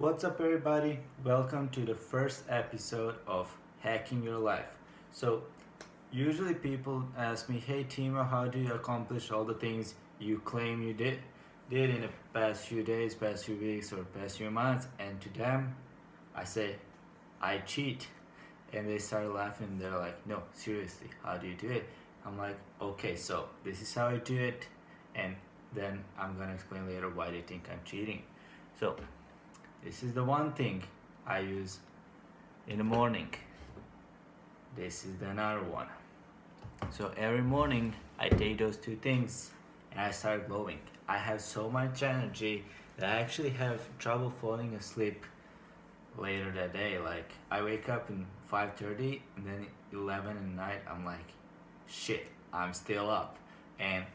What's up, everybody? Welcome to the first episode of Hacking Your Life. So, usually people ask me, "Hey, Timo, how do you accomplish all the things you claim you did in the past few days, past few weeks, or past few months?" And to them, I say, "I cheat," and they start laughing. They're like, "No, seriously, how do you do it?" I'm like, "Okay, so this is how I do it," and then I'm gonna explain later why they think I'm cheating. So this is the one thing I use in the morning. This is the another one. So every morning I take those two things and I start glowing. I have so much energy that I actually have trouble falling asleep later that day. Like I wake up in 5:30 and then 11 at night I'm like, shit, I'm still up. And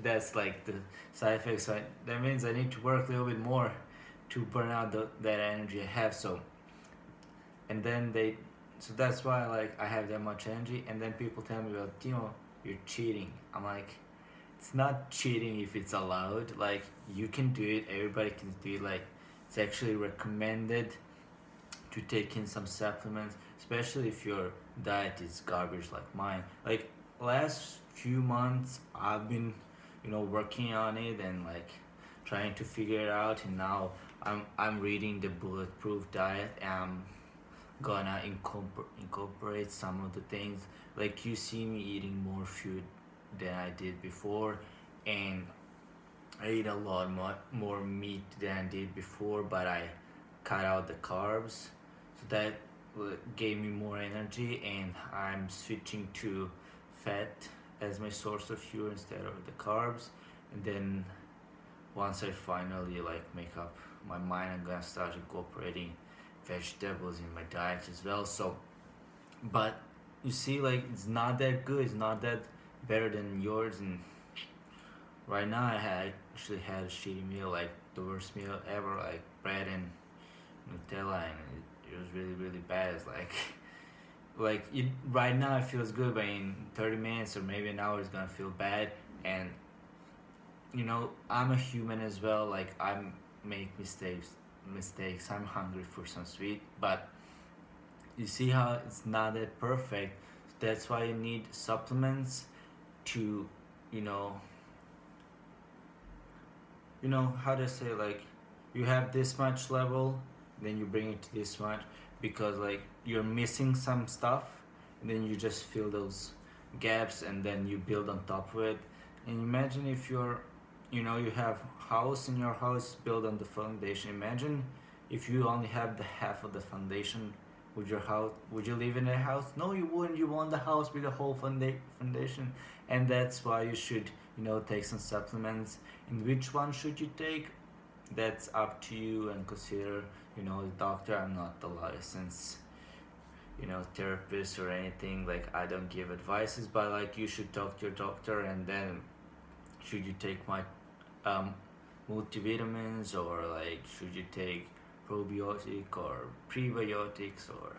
that's like the side effect. So that means I need to work a little bit more to burn out that energy I have. So that's why like I have that much energy. And then people tell me, well, Timo, you're cheating. I'm like, it's not cheating if it's allowed. Like you can do it, everybody can do it. Like it's actually recommended to take in some supplements, especially if your diet is garbage like mine. Like last few months I've been working on it and like trying to figure it out, and now I'm reading the bulletproof diet, and I'm gonna incorporate some of the things. Like you see me eating more food than I did before, and I eat a lot more meat than I did before, but I cut out the carbs, so that gave me more energy, and I'm switching to fat as my source of fuel instead of the carbs. And then once I finally like make up my mind, I'm gonna start incorporating vegetables in my diet as well. So, but you see, like it's not that good. It's not that better than yours. And right now, actually had a shitty meal, like the worst meal ever, like bread and Nutella, and it was really bad. It's like right now it feels good, but in 30 minutes or maybe an hour it's gonna feel bad. And I'm a human as well. Like I make mistakes. I'm hungry for some sweet, but you see how it's not that perfect. That's why you need supplements to you know how to say, like you have this much level, then you bring it to this much, because like you're missing some stuff, and then you just fill those gaps and then you build on top of it. And imagine if you have house, and your house built on the foundation. Imagine if you only have the half of the foundation. Would you live in a house? No, you wouldn't. You want the house with the whole foundation. And that's why you should take some supplements. And which one should you take? That's up to you, and consider the doctor. I'm not the licensed therapist or anything. Like I don't give advices, but like you should talk to your doctor. And then should you take my multivitamins, or like should you take probiotic or prebiotics or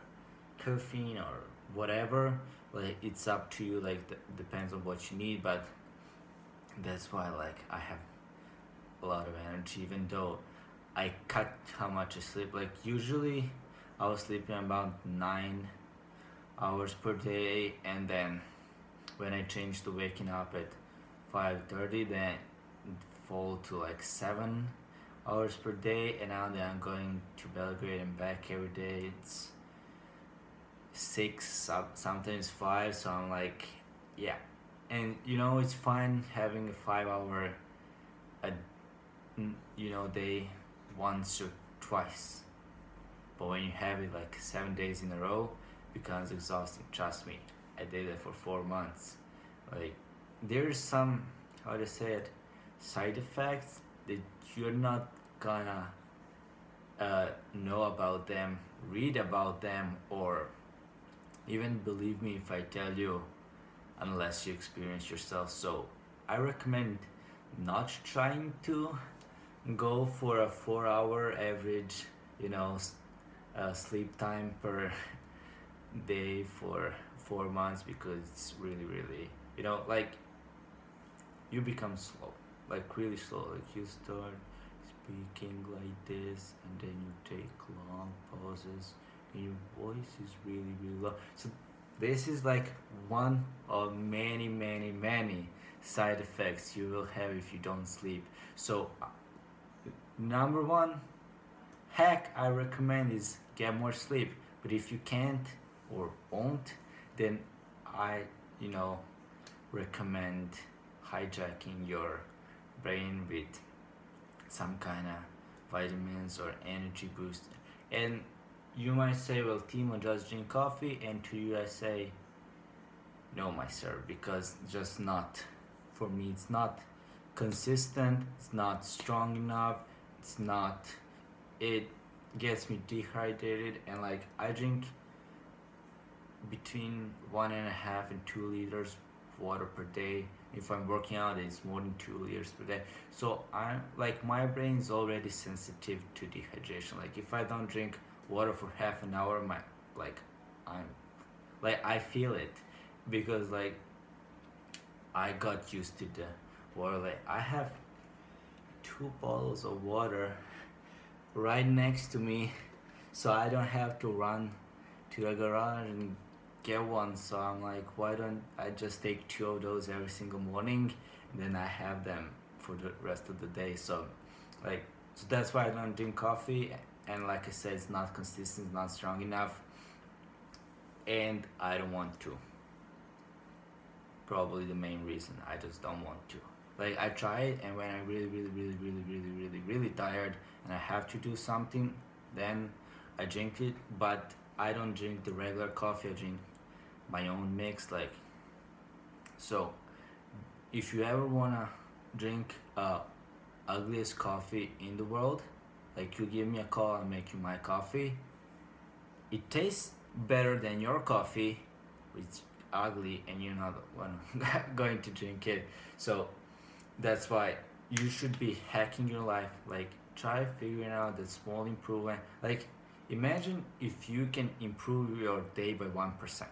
caffeine or whatever? Like it's up to you. Like depends on what you need. But that's why like I have a lot of energy, even though I cut how much I sleep. Like usually I was sleeping about 9 hours per day, and then when I changed to waking up at 5:30, then it fall to like 7 hours per day. And now that I'm going to Belgrade and back every day, it's 6, sometimes 5. So I'm like, yeah. And it's fine having a 5 hour a day once or twice, but when you have it like 7 days in a row, it becomes exhausting. Trust me, I did it for 4 months. Like there's some, how to say it, side effects that you're not gonna know about them, read about them, or even believe me if I tell you, unless you experience yourself. So I recommend not trying to go for a 4 hour average sleep time per day for 4 months, because it's really like you become slow, like really slow. Like you start speaking like this and then you take long pauses and your voice is really low. So this is like one of many side effects you will have if you don't sleep. So number one hack I recommend is get more sleep. But if you can't or won't, then I, you know, recommend hijacking your brain with some kind of vitamins or energy boost. And you might say, well, Timo, just drink coffee. And to you, I say, no, my sir, because just not, for me, it's not consistent, it's not strong enough, it's not, it gets me dehydrated. And like, I drink between 1.5 and 2 liters of water per day. If I'm working out, it's more than 2 liters per day. So I'm like, my brain is already sensitive to dehydration. Like if I don't drink water for half an hour, my like I'm like I feel it, because like I got used to the water. Like I have 2 bottles of water right next to me, so I don't have to run to the garage and get one. So I'm like, why don't I just take 2 of those every single morning, and then I have them for the rest of the day. So like, so that's why I don't drink coffee. And like I said, it's not consistent, not strong enough, and I don't want to. Probably the main reason, I just don't want to. Like I try it, and when I'm really tired and I have to do something, then I drink it. But I don't drink the regular coffee, I drink my own mix. Like, so if you ever wanna drink ugliest coffee in the world, like you give me a call, I'll make you my coffee. It tastes better than your coffee, which is ugly, and you're not one going to drink it. So that's why you should be hacking your life. Like try figuring out the small improvement. Like imagine if you can improve your day by 1%.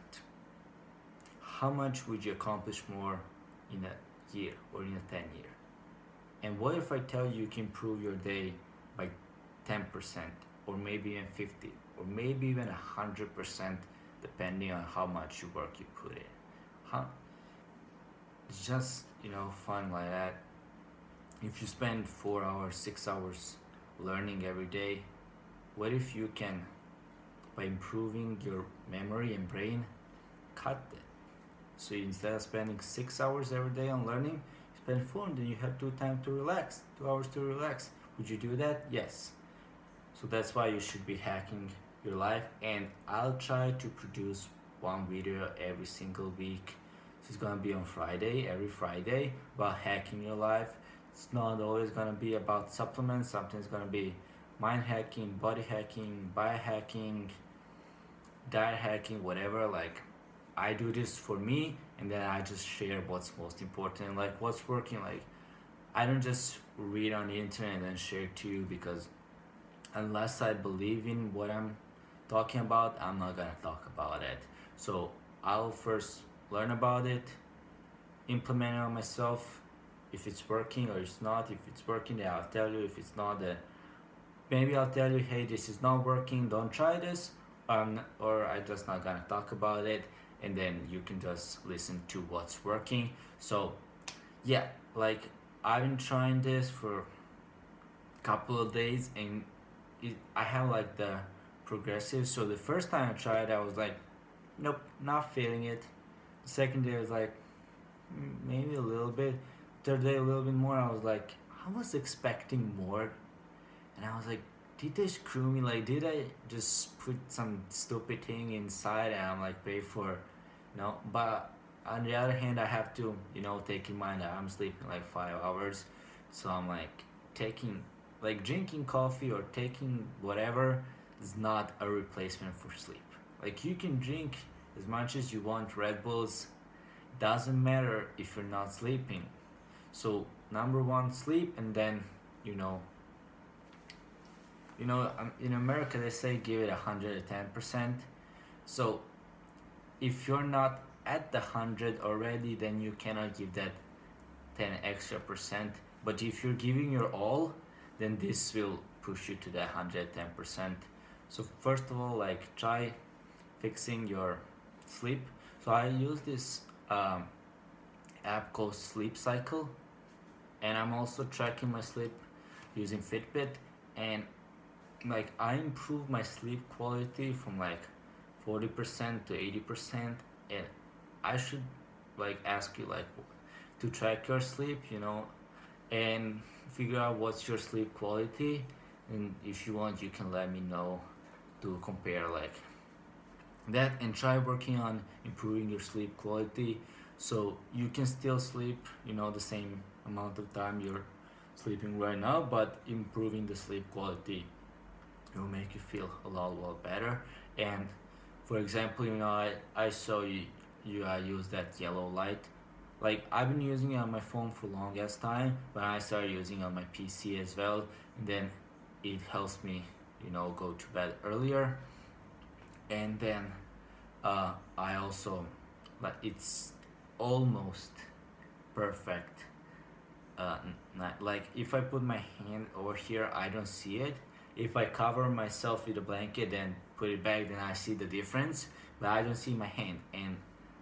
How much would you accomplish more in a year or in a 10 year? And what if I tell you can improve your day by 10%, or maybe even 50, or maybe even 100%, depending on how much work you put in? Huh? It's just, you know, fun like that. If you spend 4 hours, 6 hours learning every day, what if you can, by improving your memory and brain, cut it? So instead of spending 6 hours every day on learning, you spend 4, and then you have 2 hours to relax. Would you do that? Yes. So that's why you should be hacking your life, and I'll try to produce one video every single week. So it's gonna be on Friday, every Friday, about hacking your life. It's not always gonna be about supplements. Something's gonna be mind hacking, body hacking, biohacking, diet hacking, whatever. Like I do this for me, and then I just share what's most important, like what's working. Like I don't just read on the internet and share to you, because unless I believe in what I'm talking about, I'm not gonna talk about it. So I'll first learn about it, implement it on myself. If it's working or it's not. If it's working, then I'll tell you. If it's not, then maybe I'll tell you, hey, this is not working, don't try this. Or I just not gonna talk about it, and then you can just listen to what's working. So yeah, like I've been trying this for a couple of days, and I have like the progressive. So the first time I tried, I was like, nope, not feeling it. The second day I was like, maybe a little bit. Third day a little bit more. I was like, I was expecting more, and I was like, did they screw me? Like, did I just put some stupid thing inside and I'm like pay for, no? But on the other hand, I have to, you know, take in mind that I'm sleeping like 5 hours. So I'm like like drinking coffee or taking whatever is not a replacement for sleep. Like you can drink as much as you want Red Bulls, doesn't matter if you're not sleeping. So number one, sleep, and then you know, in America they say give it 110%. So if you're not at the 100 already, then you cannot give that 10 extra percent. But if you're giving your all, then this will push you to the 110%. So first of all, like try fixing your sleep. So I use this app called Sleep Cycle, and I'm also tracking my sleep using Fitbit, and like I improve my sleep quality from like 40% to 80%. And I should like ask you like to track your sleep, you know, and figure out what's your sleep quality, and if you want you can let me know to compare like that, and try working on improving your sleep quality so you can still sleep, you know, the same amount of time you're sleeping right now, but improving the sleep quality will make you feel a lot better. And for example, you know, I saw you use that yellow light. Like I've been using it on my phone for longest time, but I started using it on my PC as well, and then it helps me, you know, go to bed earlier. And then I also like it's almost perfect. Like if I put my hand over here, I don't see it. If I cover myself with a blanket and put it back, then I see the difference, but I don't see my hand. And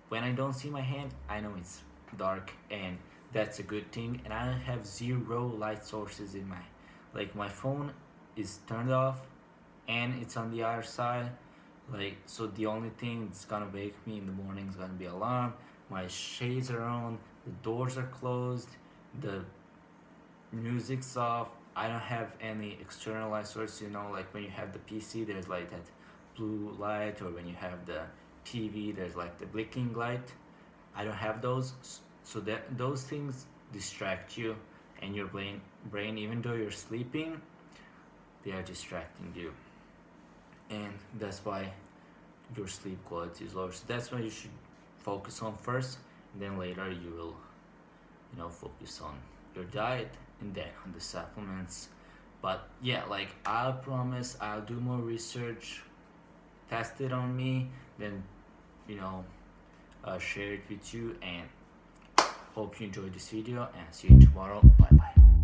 when I don't see my hand, I know it's dark, and that's a good thing. And I have zero light sources in my phone is turned off and it's on the other side. Like, so the only thing that's gonna wake me in the morning is gonna be alarm. My shades are on, the doors are closed, the music's off. I don't have any external light source, you know, like when you have the PC there's like that blue light, or when you have the TV there's like the blinking light. I don't have those, so that those things distract you, and your brain even though you're sleeping, they are distracting you, and that's why your sleep quality is lower. So that's what you should focus on first, and then later you will, you know, focus on your diet and then on the supplements. But yeah, like I'll promise I'll do more research, test it on me, then, you know, share it with you. And hope you enjoyed this video, and see you tomorrow. Bye bye.